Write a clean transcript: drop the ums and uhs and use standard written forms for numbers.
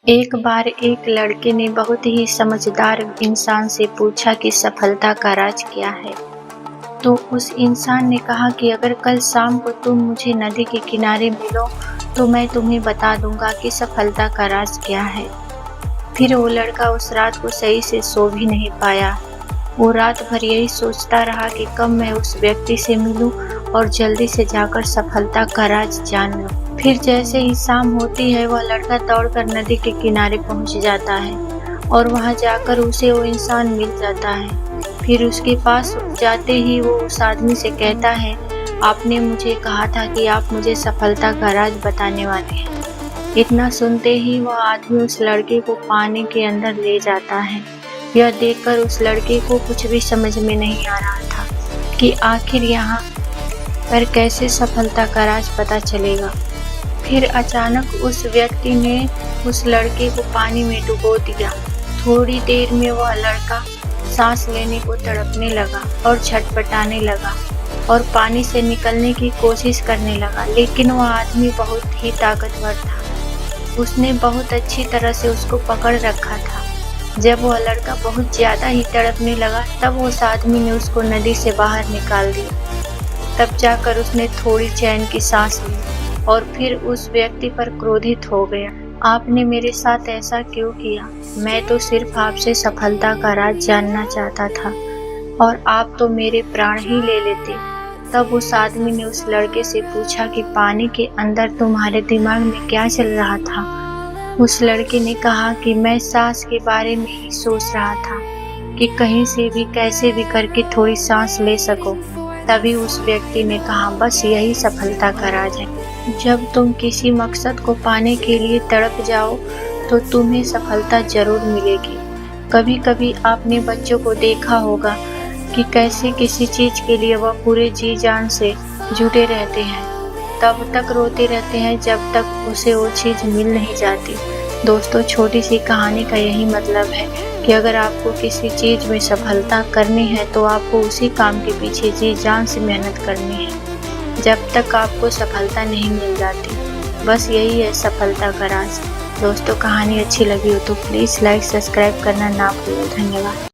एक बार एक लड़के ने बहुत ही समझदार इंसान से पूछा कि सफलता का राज क्या है। तो उस इंसान ने कहा कि अगर कल शाम को तुम मुझे नदी के किनारे मिलो तो मैं तुम्हें बता दूंगा कि सफलता का राज क्या है। फिर वो लड़का उस रात को सही से सो भी नहीं पाया। वो रात भर यही सोचता रहा कि कब मैं उस व्यक्ति से मिलूं और जल्दी से जाकर सफलता का राज जान लूं। फिर जैसे ही शाम होती है वह लड़का दौड़कर नदी के किनारे पहुंच जाता है और वहां जाकर उसे वो इंसान मिल जाता है। फिर उसके पास जाते ही वो उस आदमी से कहता है, आपने मुझे कहा था कि आप मुझे सफलता का राज बताने वाले हैं। इतना सुनते ही वह आदमी उस लड़के को पानी के अंदर ले जाता है। यह देखकर उस लड़के को कुछ भी समझ में नहीं आ रहा था कि आखिर यहाँ पर कैसे सफलता का राज पता चलेगा। फिर अचानक उस व्यक्ति ने उस लड़के को पानी में डुबो दिया। थोड़ी देर में वह लड़का सांस लेने को तड़पने लगा और छटपटाने लगा और पानी से निकलने की कोशिश करने लगा, लेकिन वह आदमी बहुत ही ताकतवर था। उसने बहुत अच्छी तरह से उसको पकड़ रखा था। जब वह लड़का बहुत ज्यादा ही तड़पने लगा तब उस आदमी ने उसको नदी से बाहर निकाल दिया। तब जाकर उसने थोड़ी चैन की सांस ली और फिर उस व्यक्ति पर क्रोधित हो गया। आपने मेरे साथ ऐसा क्यों किया? मैं तो सिर्फ आपसे सफलता का राज जानना चाहता था और आप तो मेरे प्राण ही ले लेते। तब उस आदमी ने उस लड़के से पूछा कि पानी के अंदर तुम्हारे दिमाग में क्या चल रहा था? उस लड़के ने कहा कि मैं सांस के बारे में ही सोच रहा था कि कहीं से भी कैसे भी करके थोड़ी सांस ले सको। तभी उस व्यक्ति ने कहा, बस यही सफलता का राज है। जब तुम किसी मकसद को पाने के लिए तड़प जाओ तो तुम्हें सफलता जरूर मिलेगी। कभी कभी आपने बच्चों को देखा होगा कि कैसे किसी चीज के लिए वह पूरे जी जान से जुटे रहते हैं, तब तक रोते रहते हैं जब तक उसे वो चीज मिल नहीं जाती। दोस्तों, छोटी सी कहानी का यही मतलब है कि अगर आपको किसी चीज में सफलता करनी है तो आपको उसी काम के पीछे जी जान से मेहनत करनी है जब तक आपको सफलता नहीं मिल जाती। बस यही है सफलता का राज। दोस्तों, कहानी अच्छी लगी हो तो प्लीज़ लाइक सब्सक्राइब करना ना भूलें। धन्यवाद।